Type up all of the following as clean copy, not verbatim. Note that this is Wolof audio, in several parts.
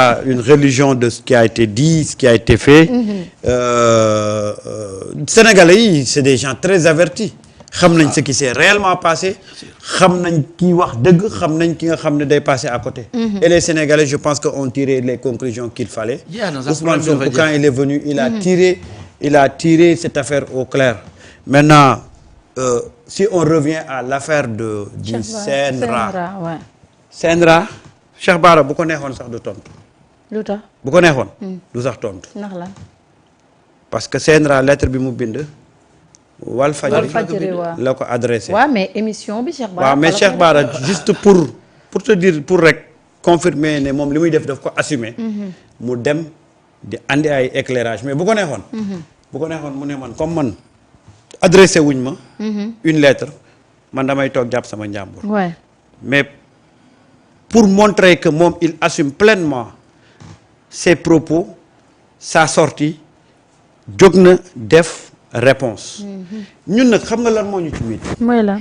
pas une religion de ce qui a été dit, ce qui a été fait. Sénégalais yi c'est des gens très avertis. xam nañ ce qui s'est réellement passé. xam nañ ki wax dëgg xam nañ ki nga xam ne day passer à côté. Et les Sénégalais je pense que ont tiré les conclusions qu'il fallait. Ousmane Sonko quand il est venu il a tiré cette affaire au clair. Maintenant si on revient à l'affaire du CNRA. CNRA Cheikh Bara bu ko neexoon sax du tontu. lu tax bu ko neexoon. du sax tontu. ndax lan. parce que CNRA lettre bi mu bind. Walfadjri la ko adressé. waaw mais émission bi Cheikh Bara. waaw mais Cheikh Bara juste pour te dire pour rek confirmer ne moom li muy def daf ko assumer. mu dem di andi ay éclairage mais bu ko neexoon. bu ko neexoon mu ne man comme man adressé wuñ ma. une lettre man damay toog jàpp sama njàmbur. mais pour montrer que moom il assume pleinement ses propos sa sortie jóg na def réponse ñun nag xam nga lan moo ñu ci miit mooy lan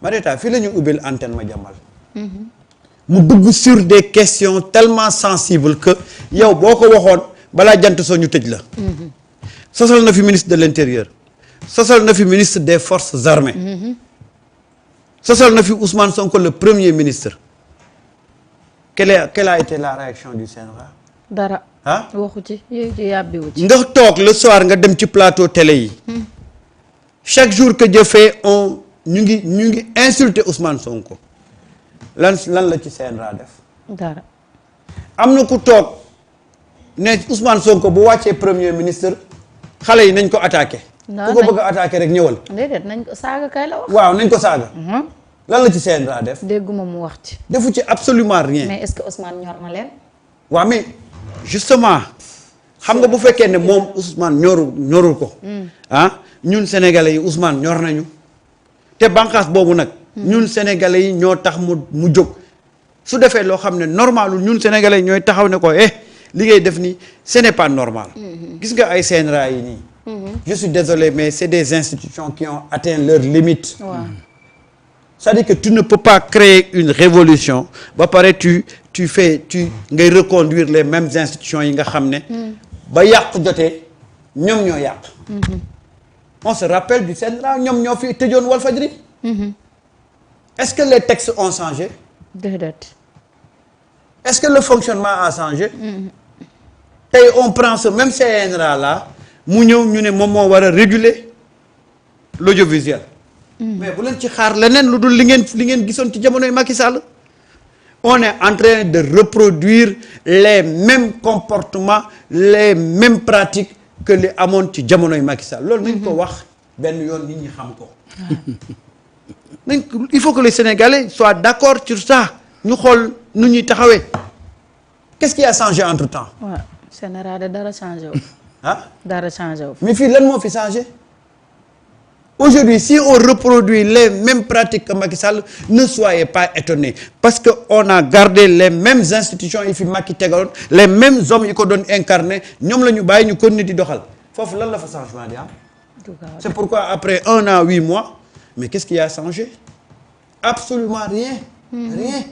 Marieta fii la ñu ubbil antenne ma jàmbal mu dugg sur des questions tellement sensibles que yow boo ko waxoon balaa jant soo ñu tëj la sosal na fi ministre de l'intérieur sosal na fi ministre des forces armées sosal na fi Ousmane Sonko le premier ministre quelle a été la réaction du CNRA dara ah waxu ci yàbbiwu ci nga toog le soir nga dem ci plateau télé yi chaque jour que Dieu fait ñu ngi insulter Ousmane Sonko lan la ci CNRA def dara am na ku toog ne Ousmane Sonko bu wàccee premier ministre xale yi nañ ko attaqué ku ko bëgg a attaqué rek ñëwal déedéet nañ ko saaga kay la wax waaw nañ ko saaga lan la ci CNRA def dégguma mu wax ci defu ci absolument rien mais est-ce que Ousmane ñor na leen waaw mais justement xam nga bu fekkee ne moom Ousmane ñorul ko ñun sénégalais yi Ousmane ñor nañu te bànqaas boobu nag ñun sénégalais yi ñoo tax mu jóg su defee loo xam ne normalul ñun sénégalais yi ñooy taxaw ne ko li ngay def nii ce n'est pas normal gis nga ay CNRA yi nii je suis désolé mais c'est des institutions qui ont atteint leurs limites c'est-à-dire que tu ne peux pas créer une révolution ba pare tu ngay reconduire les mêmes institutions yi nga xam ne ba yàq jotee ñoom ñoo yàq on se rappelle du CNRA ñoom ñoo fi tëjoon Walfadjri est-ce que les textes ont changé déedéet est-ce que le fonctionnement a changé tey on prend ce même CNRA là mu ñëw ñu ne moom moo war a réguler l'audiovisuel mais bu leen ci xaar leneen lu dul li ngeen gisoon ci jamonoy Macky Sall on est en train de reproduire les mêmes comportements les mêmes pratiques que li amoon ci jamonoy Macky Sall loolu nañ ko wax benn yoon nit ñi xam ko il faut que les Sénégalais soient d'accord sur ça ñu xool nu ñuy taxawee qu'est-ce qui a changé entre-temps waaw CNRA de dara changé wu dara changé wu mais fii lan moo fi changé aujourd'hui si on reproduit les mêmes pratiques que Macky Sall ne soyez pas étonnés parce que on a gardé les mêmes institutions yi fi Macky tegaloon les mêmes hommes yi ko doon incarné ñoom la ñu bàyyi ñu continuer di doxal foofu lan la fa changement di am c'est pourquoi après 1 an 8 mois mais qu'est-ce qui a changé absolument rien rien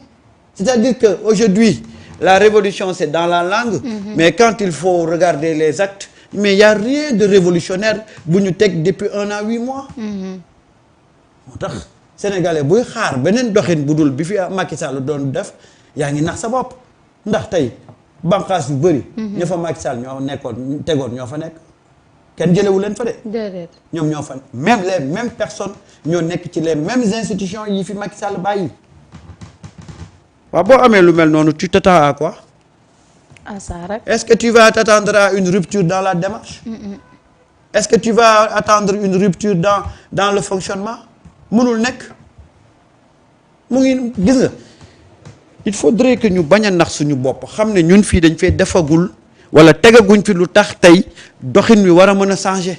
c'est-à-dire que aujourd'hui la révolution c'est dans la langue mais quand il faut regarder les actes mais il y a rien de révolutionnaire bu ñu teg depuis 1 an 8 mois moo tax sénégalais buy xaar beneen doxin bu dul bi fi Macky Sall doon def yaa ngi nax sa bopp ndax tey bànqaas yu bëri ña fa Macky Sall ñoo nekkoon tegoon ñoo fa nekk kenn jëlewu leen fa de déedéet ñoom ñoo fa même les mêmes personnes ñoo nekk ci les mêmes institutions yi fi Macky Sall bàyyi waaw boo amee lu mel noonu tu t'attends à quoi à ça rek est-ce que tu vas t'attendre à une rupture dans la démarche est-ce que tu vas attendre une rupture dans le fonctionnement mënul nekk mu ngi gis nga il faudrait que ñu bañ a nax suñu bopp xam ne ñun fii dañ fee defagul wala tegaguñ fi lu tax tey doxin wi war a mën a changer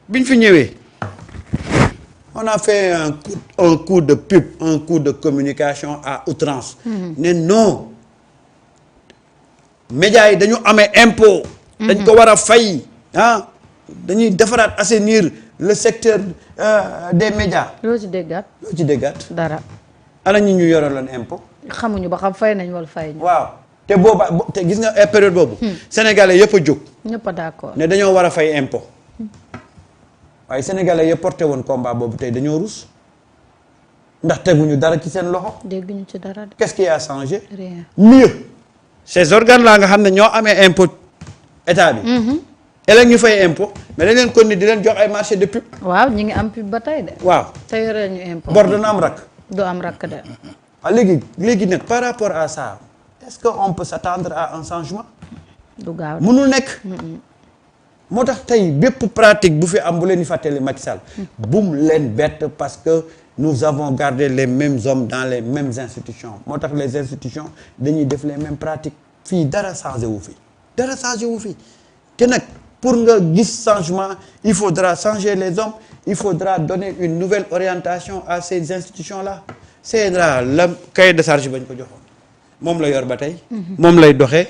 biñ fi ñëwee on a fait un coup de pub un coup de communication à outrance ne non médias yi dañu amee impôt dañ ko war a fay dañuy defaraat assainir le secteur des médias loo ci déggaat loo ci déggaat dara ana ñi ñu yoraloon impôt. xamuñu ba xam fay nañ wala fay ñu. waaw te booba te gis nga période boobu. sénégalais yëpp a jóg. ñëpp a d'accord. ne dañoo war a fay impôt. waaye sénégalais yëpp porté woon combat boobu tey dañoo rus. ndax teguñu dara ci seen loxo. dégguñu ci dara de. qu'est-ce qui a changé. rien. mieux. ces organes là nga xam ne ñoo amee impôt état bi. ëllëg ñu fay impôt mais dañ leen kon ni di leen jox ay marché de pub. waaw ñu ngi am pub ba tey de. waaw te yore ñu impôt. bor dana am rak. du am rakk de. ah léegi nag par rapport à ça est-ce que on peut s'attendre à un changement. du gaaw mënul nekk. moo tax tey bépp pratique bu fi am bu leen di fàttali Macky Sall. bum leen bett parce que nous avons gardé les mêmes hommes dans les mêmes institutions moo tax les institutions dañuy def les mêmes pratiques fii dara changé wu fi dara changé wu fi te nag pour nga gis changement il faudra changer les hommes il faudra donner une nouvelle orientation à ces institutions là CNRA la cahier de charge bañ ko joxoon moom la yor ba tey. moom lay doxee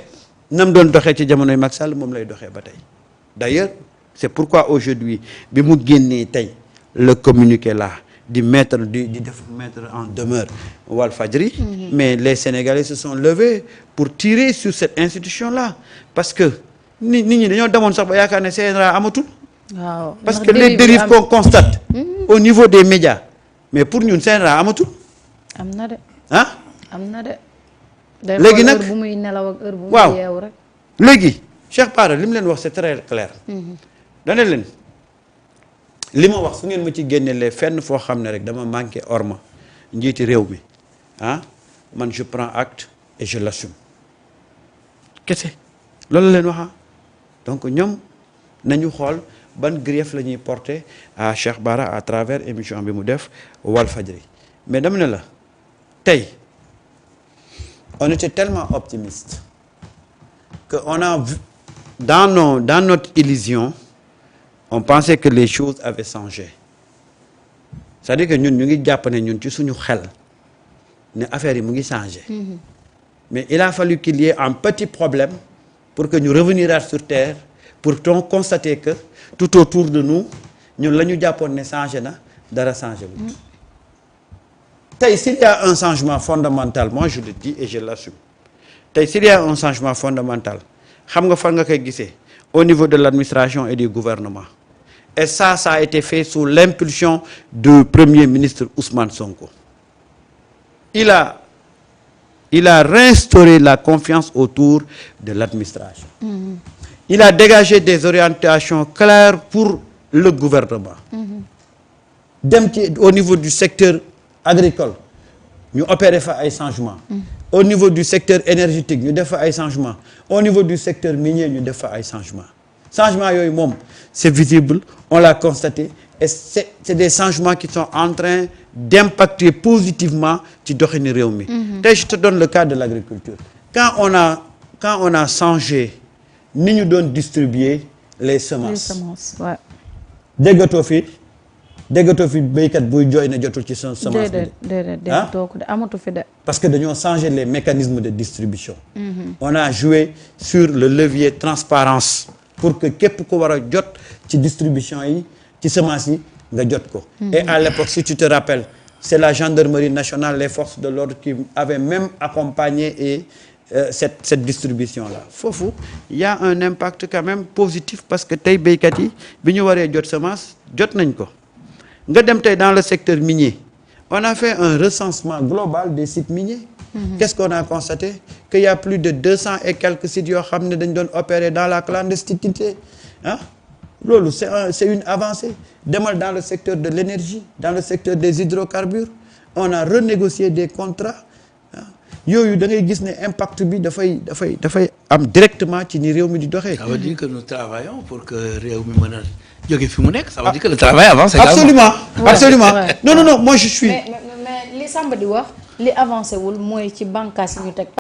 nam doon doxee ci jamonoy Macky Sall moom lay doxee ba tey. D'ailleurs, c'est pourquoi aujourd'hui bi mu génnee tey le communiqué là di mettre en demeure Walfadjri mais les Sénégalais se sont levés pour tirer sur cette institution là parce que nit ñi dañoo demoon sax ba yaakaar ne CNRA amatul. waaw parce que les dérives qu'on constate au niveau des médias mais pour ñun CNRA amatul. am na de. ah am na de. léegi nag heure bu muy nelaw ak heure bu muy yeewu rek. léegi Cheikh Bara li mu leen wax c'est très clair. dana leen li ma wax su ngeen ma ci génnelee fenn foo xam ne rek dama manqué orma njiiti réew mi ah man je prends acte et je l'assume kese loolu leen waxa donc ñoom nañu xool ban grief la ñuy porter à Cheikh Bara à travers émission bi mu def Walfadjri mais dama ne la tey on était tellement optimiste que on a vu dans notre illusion on pensait que les choses avaient changé c'est-à-dire que ñun ñu ngi jàpp ne ñun ci suñu xel ne affaire yi mu ngi changé mais il a fallu qu'il y ait un petit problème pour que ñu revenir sur terre pour constater que tout autour de nous ñun la ñu jàppoon ne changé na dara changé wu tey s'il y a un changement fondamental moi je le dis et je l'assume tey s'il y a un changement fondamental xam nga fan nga koy gisee au niveau de l'administration et du gouvernement et ça a été fait sous l'impulsion du premier ministre Ousmane Sonko il a réinstauré la confiance autour de l'administration il a dégagé des orientations claires pour le gouvernement dem ci au niveau du secteur agricole ñu opérer fa ay changements au niveau du secteur énergétique ñu def fa ay changements au niveau du secteur minier ñu def fa ay changements yooyu moom c'est visible on l'a constaté et c'est des changements qui sont en train d'impacter positivement ci doxini réew mi tey je te donne le cas de l'agriculture quand on a changé ni ñu doon distribuer les semences ouais. déggatoo fi béykat buy jooy na jotul ci son semence bi déedéet ko de amatu fi de parce que dañoo changer les mécanismes de distribution on a joué sur le levier transparence pour que képp ko war a jot ci distribution yi ci semence yi nga jot ko et à l'époque si tu te rappelles c'est la gendarmerie nationale les forces de l'ordre qui avaient même accompagné et cette distribution là foofu il y a un impact quand même positif parce que tey béykat yi bi ñu waree jot semence jot nañ ko nga dem tey dans le secteur minier on a fait un recensement global des sites miniers qu'est-ce qu'on a constaté qu'il y a plus de 200 et quelques sites yoo xam ne dañ doon opérer dans la clandestinité ah loolu c'est une avancée demal dans le secteur de l'énergie dans le secteur des hydrocarbures on a renégocié des contrats yooyu da ngay gis ne impact bi dafay am directement ci ni réew mi di doxee. Ça veut dire que nous travaillons pour que réew mi mën a jóge fi mu nekk. Ça veut dire que le travail avance également. Absolument. Non moi je suis. mais li Samba di wax li avancé wul mooy ci bànqaas yi ñu teg.